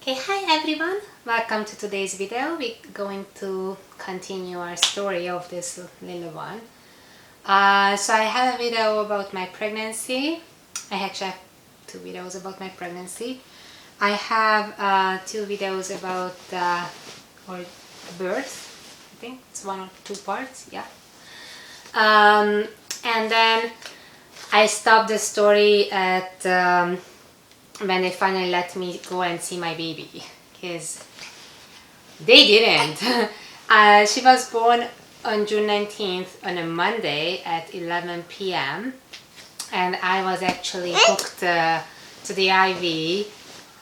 Okay, hi everyone, welcome to today's video. We're going to continue our story of this little one. So I have a video about my pregnancy. I actually have two videos about my pregnancy. I have two videos about or birth. I think it's one or two parts, yeah. And then I stopped the story at when they finally let me go and see my baby, because they didn't. She was born on June 19th on a Monday at 11 p.m. and I was actually hooked to the IV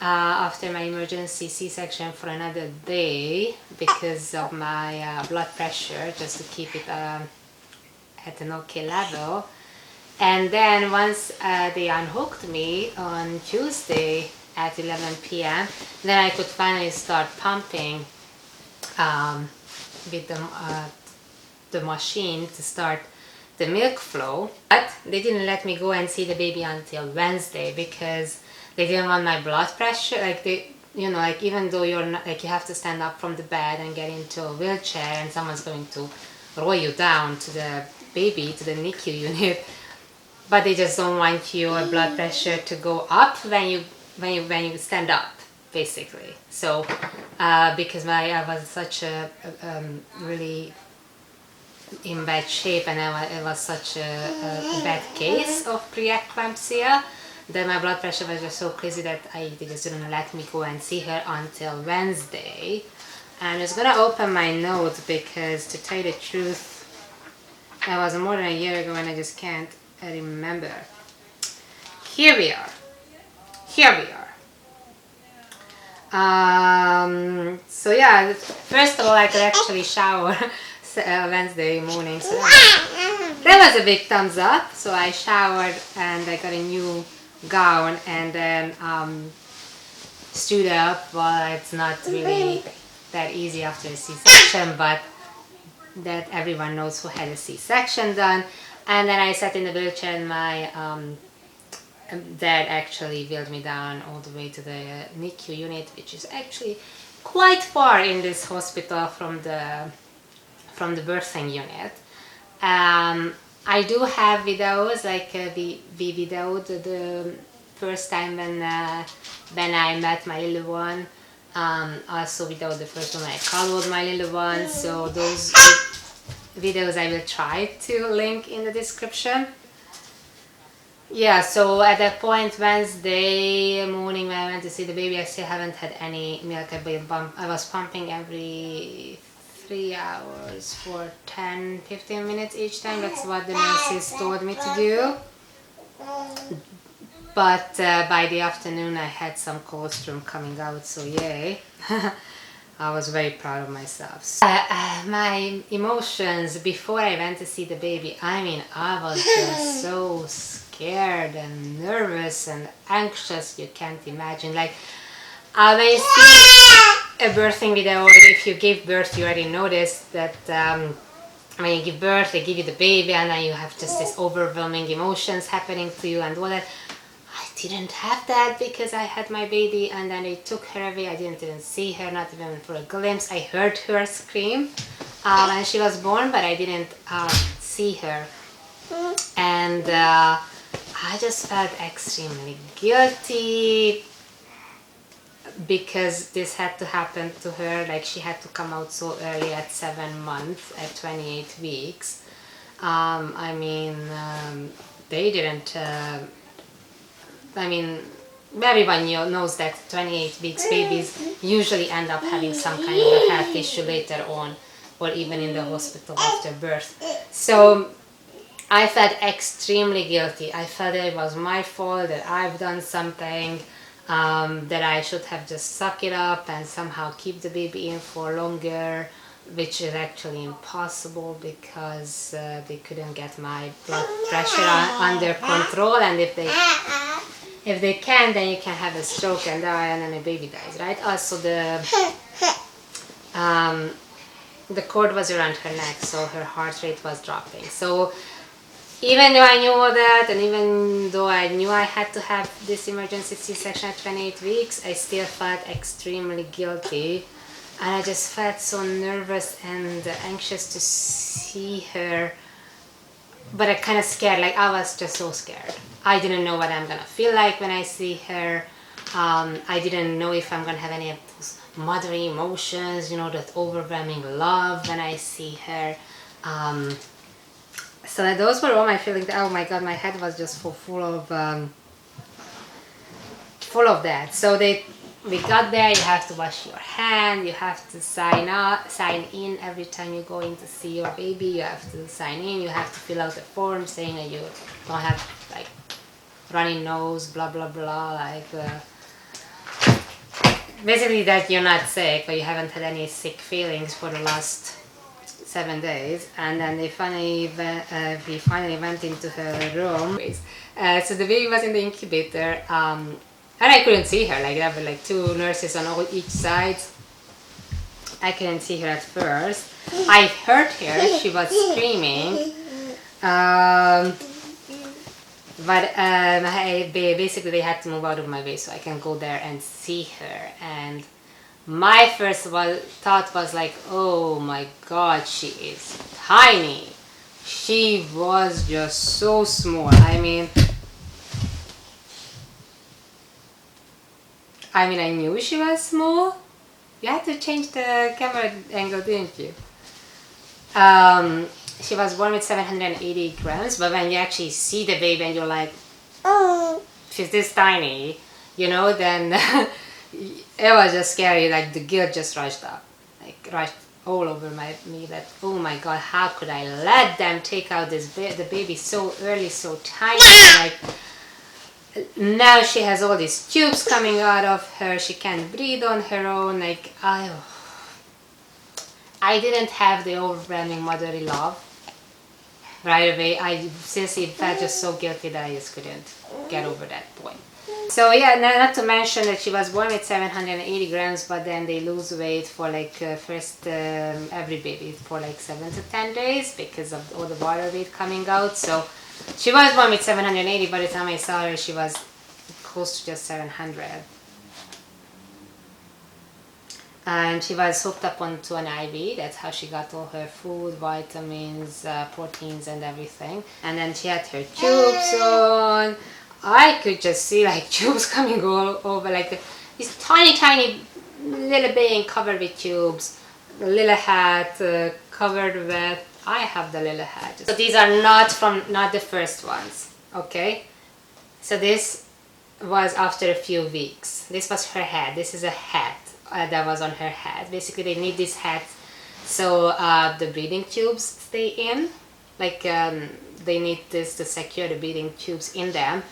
after my emergency C-section for another day because of my blood pressure, just to keep it at an okay level. And then once they unhooked me on Tuesday at 11 p.m., then I could finally start pumping with the machine to start the milk flow. But they didn't let me go and see the baby until Wednesday because they didn't want my blood pressure. Like like even though you're not, like you have to stand up from the bed and get into a wheelchair and someone's going to roll you down to the baby, to the NICU unit. But they just don't want your blood pressure to go up when you stand up, basically. So because I was such a really in bad shape, and it was such a bad case of preeclampsia that my blood pressure was just so crazy that they just didn't let me go and see her until Wednesday. And I'm just gonna open my notes because, to tell you the truth, that was more than a year ago and I just can't remember. Here we are. So yeah, first of all, I could actually shower Wednesday morning, so that was a big thumbs up. So I showered and I got a new gown and then stood up. Well, it's not really that easy after a C-section, but that everyone knows who had a C-section done. And then I sat in the wheelchair and my dad actually wheeled me down all the way to the NICU unit, which is actually quite far in this hospital from the birthing unit. I do have videos, like we videoed the first time when I met my little one. Also videoed the first one I cuddled my little one. So those videos I will try to link in the description. Yeah, so at that point, Wednesday morning when I went to see the baby, I still haven't had any milk. I was pumping every 3 hours for 10-15 minutes each time. That's what the nurses told me to do. But by the afternoon I had some colostrum coming out, so yay. I was very proud of myself. My emotions before I went to see the baby, I was just so scared and nervous and anxious, you can't imagine. Like, when you see a birthing video, or if you give birth, you already noticed that when you give birth, they give you the baby and then you have just this overwhelming emotions happening to you and all that. I didn't have that because I had my baby and then they took her away. I didn't even see her, not even for a glimpse. I heard her scream when she was born, but I didn't see her. And I just felt extremely guilty because this had to happen to her. Like, she had to come out so early at 7 months, at 28 weeks. They didn't... everyone knows that 28 weeks babies usually end up having some kind of a health issue later on, or even in the hospital after birth. So I felt extremely guilty. I felt that it was my fault, that I've done something, that I should have just suck it up and somehow keep the baby in for longer, which is actually impossible because they couldn't get my blood pressure under control, and if they can, then you can have a stroke and die, and then the baby dies, right? Also, the cord was around her neck, so her heart rate was dropping. So even though I knew all that, and even though I knew I had to have this emergency C-section at 28 weeks, I still felt extremely guilty. And I just felt so nervous and anxious to see her. But I kind of scared, like I was just so scared. I didn't know what I'm gonna feel like when I see her. I didn't know if I'm gonna have any of those motherly emotions, you know, that overwhelming love when I see her. So those were all my feelings. Oh my god, my head was just full of that. So we got there. You have to wash your hand. You have to sign in every time you go in to see your baby. You have to sign in. You have to fill out a form saying that you don't have like runny nose, blah blah blah, like basically that you're not sick or you haven't had any sick feelings for the last 7 days. And then we finally went into her room. So the baby was in the incubator, and I couldn't see her. Like there were like 2 nurses on each side. I couldn't see her at first. I heard her. She was screaming. But basically they had to move out of my way so I can go there and see her. And my first thought was like, oh my god, she is tiny. She was just so small. I mean I knew she was small. You had to change the camera angle, didn't you? She was born with 780 grams, but when you actually see the baby and you're like, oh, she's this tiny, you know, then it was just scary. Like the guilt just rushed all over me. That oh my god, how could I let them take out the baby so early, so tiny? Like now she has all these tubes coming out of her. She can't breathe on her own. Like I didn't have the overwhelming motherly love right away. I seriously felt just so guilty that I just couldn't get over that point. So yeah, not to mention that she was born with 780 grams, but then they lose weight for like every baby for like 7 to 10 days because of all the water weight coming out. So she was born with 780. By the time I saw her, she was close to just 700. And she was hooked up onto an IV. That's how she got all her food, vitamins, proteins and everything. And then she had her tubes on. I could just see like tubes coming all over, like this tiny little being covered with tubes. The little hat covered with, I have the little hat. So these are not the first ones, okay? So this was after a few weeks. This was her head. This is a hat that was on her head. Basically they need this hat so the breathing tubes stay in, like they need this to secure the breathing tubes in them.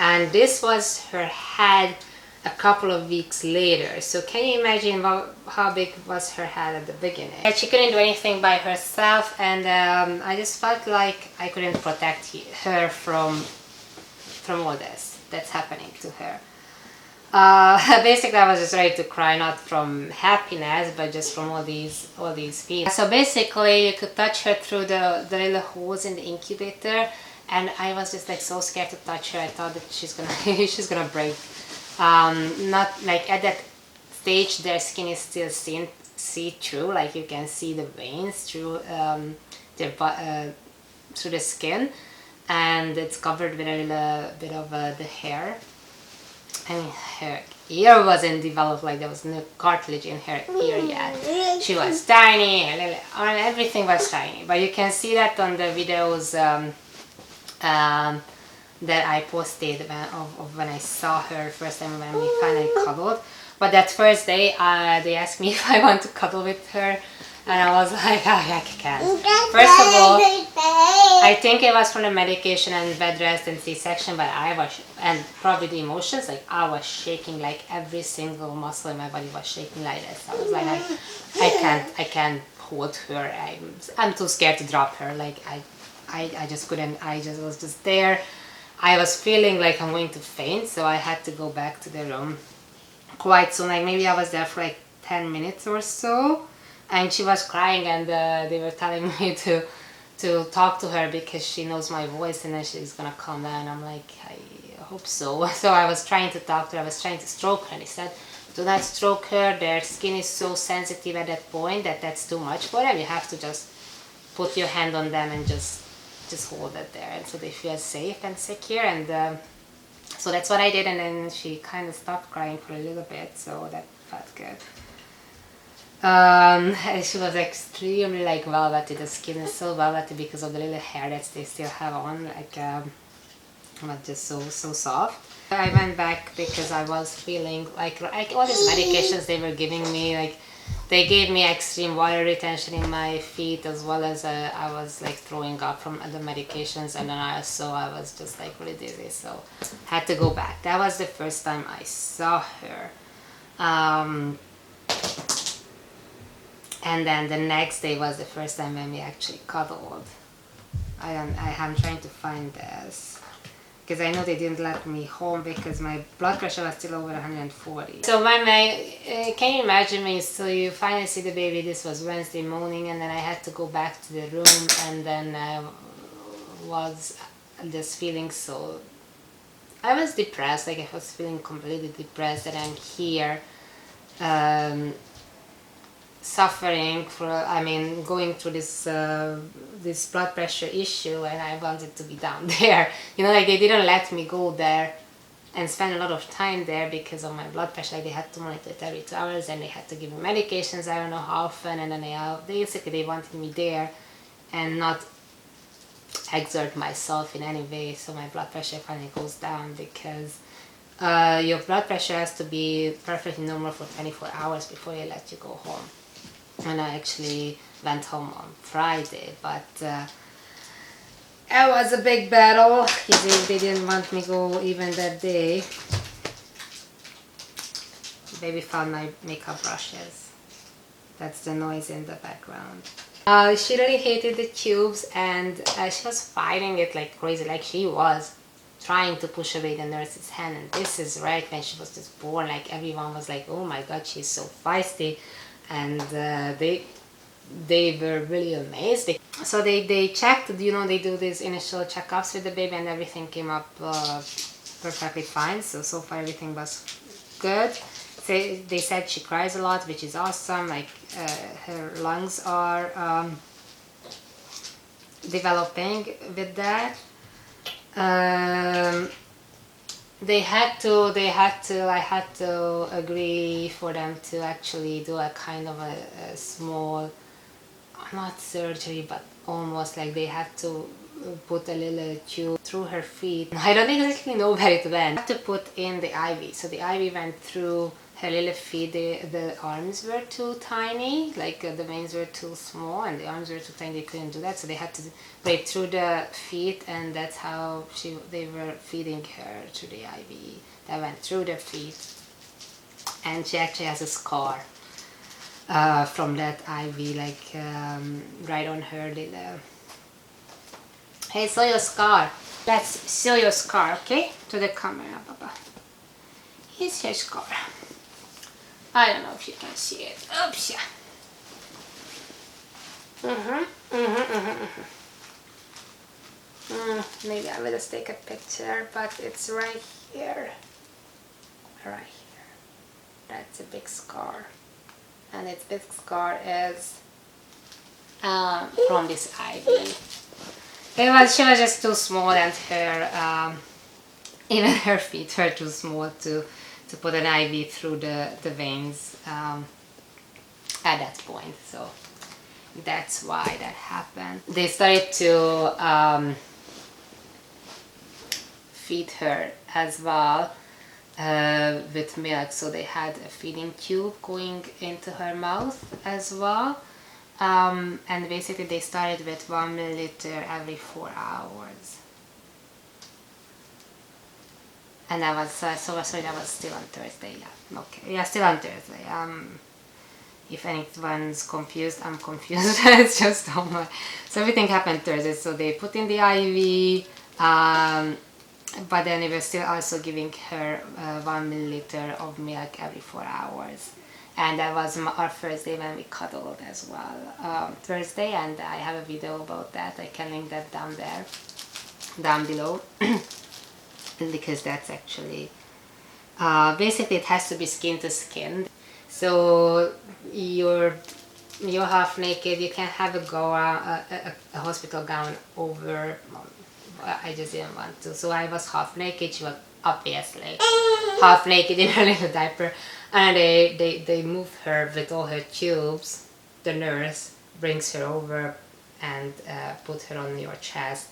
And this was her head a couple of weeks later. So can you imagine how big was her head at the beginning? And she couldn't do anything by herself, and I just felt like I couldn't protect her from all this that's happening to her. Basically I was just ready to cry, not from happiness but just from all these feelings. So basically you could touch her through the little holes in the incubator, and I was just like so scared to touch her. I thought that she's gonna break. Not like at that stage their skin is still see-through, like you can see the veins through through the skin, and it's covered with a little bit of the hair. I mean, her ear wasn't developed, like there was no cartilage in her ear yet. She was tiny, everything was tiny. But you can see that on the videos that I posted of when I saw her first time when we finally cuddled. But that first day, they asked me if I want to cuddle with her, and I was like, oh, I can't. First of all, I think it was from the medication and bed rest and C-section, but and probably the emotions, like I was shaking, like every single muscle in my body was shaking like this. I was like, I can't hold her. I'm too scared to drop her. Like I just couldn't. I just was just there. I was feeling like I'm going to faint, so I had to go back to the room quite soon. Like maybe I was there for like 10 minutes or so, and she was crying, and they were telling me to to talk to her because she knows my voice and then she's gonna calm down. I'm like, I hope so. So I was trying to talk to her, I was trying to stroke her, and he said, do not stroke her, their skin is so sensitive at that point that that's too much for them. You have to just put your hand on them and just hold it there, and so they feel safe and secure. And so that's what I did, and then she kind of stopped crying for a little bit, so that felt good. And she was extremely like velvety. The skin is so velvety because of the little hair that they still have on, like but just so soft. I went back because I was feeling like all these medications they were giving me, like they gave me extreme water retention in my feet, as well as I was like throwing up from the medications, and then I was just like really dizzy, so had to go back. That was the first time I saw her. And then the next day was the first time when we actually cuddled. I'm trying to find this because I know they didn't let me home because my blood pressure was still over 140. So can you imagine me? So you finally see the baby. This was Wednesday morning, and then I had to go back to the room, and then I was just feeling so. I was depressed. Like I was feeling completely depressed that I'm here. Suffering going through this blood pressure issue, and I wanted to be down there. Like they didn't let me go there and spend a lot of time there because of my blood pressure. Like they had to monitor it every 2 hours, and they had to give me medications I don't know how often, and then they wanted me there and not exert myself in any way, so my blood pressure finally goes down because your blood pressure has to be perfectly normal for 24 hours before they let you go home. And I actually went home on Friday, but it was a big battle. They didn't want me to go even that day. Baby found my makeup brushes. That's the noise in the background. She really hated the tubes, and she was fighting it like crazy, like she was trying to push away the nurse's hand. And this is right when she was just born, like everyone was like, oh my god, she's so feisty. And they were really amazed. So they checked, they do these initial checkups with the baby, and everything came up perfectly fine. So far everything was good. They said she cries a lot, which is awesome. Like her lungs are developing with that. I had to agree for them to actually do a kind of a small, not surgery, but almost like they had to put a little tube through her feet. I don't exactly know where it went. I had to put in the IV. So the IV went through her little feet. The arms were too tiny, like the veins were too small, and the arms were too tiny. They couldn't do that, so they had to put it through the feet, and that's how they were feeding her through the IV. That went through the feet, and she actually has a scar from that IV, like right on her little. Hey, saw your scar. Let's show your scar, okay? To the camera, Papa. Here's your scar. I don't know if you can see it. Oops, yeah. Maybe I will just take a picture, but it's right here. Right here. That's a big scar. And its big scar is from this IV. She was just too small, and her even her feet were too small to put an IV through the veins at that point. So that's why that happened. They started to feed her as well with milk, so they had a feeding tube going into her mouth as well. And basically they started with 1 milliliter every 4 hours. And that was, sorry, that was still on Thursday, yeah. Okay, yeah, still on Thursday. If anyone's confused, I'm confused. It's just so everything happened Thursday. So they put in the IV, but then we were still also giving her 1 milliliter of milk every 4 hours. And that was our first day when we cuddled as well, Thursday, and I have a video about that. I can link that down there, down below, because that's actually, basically it has to be skin to skin. So you're half naked, you can have a hospital gown over. I just didn't want to, so I was half naked. She was obviously half naked in her little diaper, and they move her with all her tubes. The nurse brings her over and put her on your chest.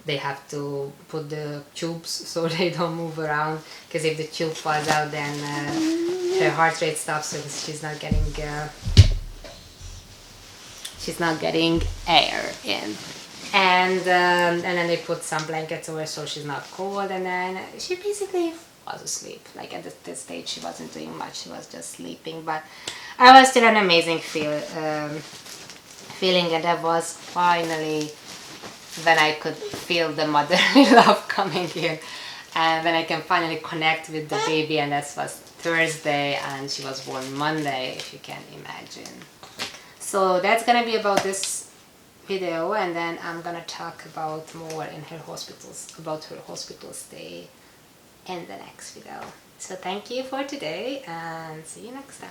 They have to put the tubes so they don't move around, because if the tube falls out, then her heart rate stops, so she's not getting air in. And then they put some blankets over so she's not cold, and then she basically was asleep. Like at this stage she wasn't doing much, she was just sleeping, but I was still an amazing feeling, and that was finally when I could feel the motherly love coming in, and when I can finally connect with the baby. And that was Thursday, and she was born Monday, if you can imagine. So that's gonna be about this video, and then I'm gonna talk about more in her hospital stay in the next video. So thank you for today, and see you next time.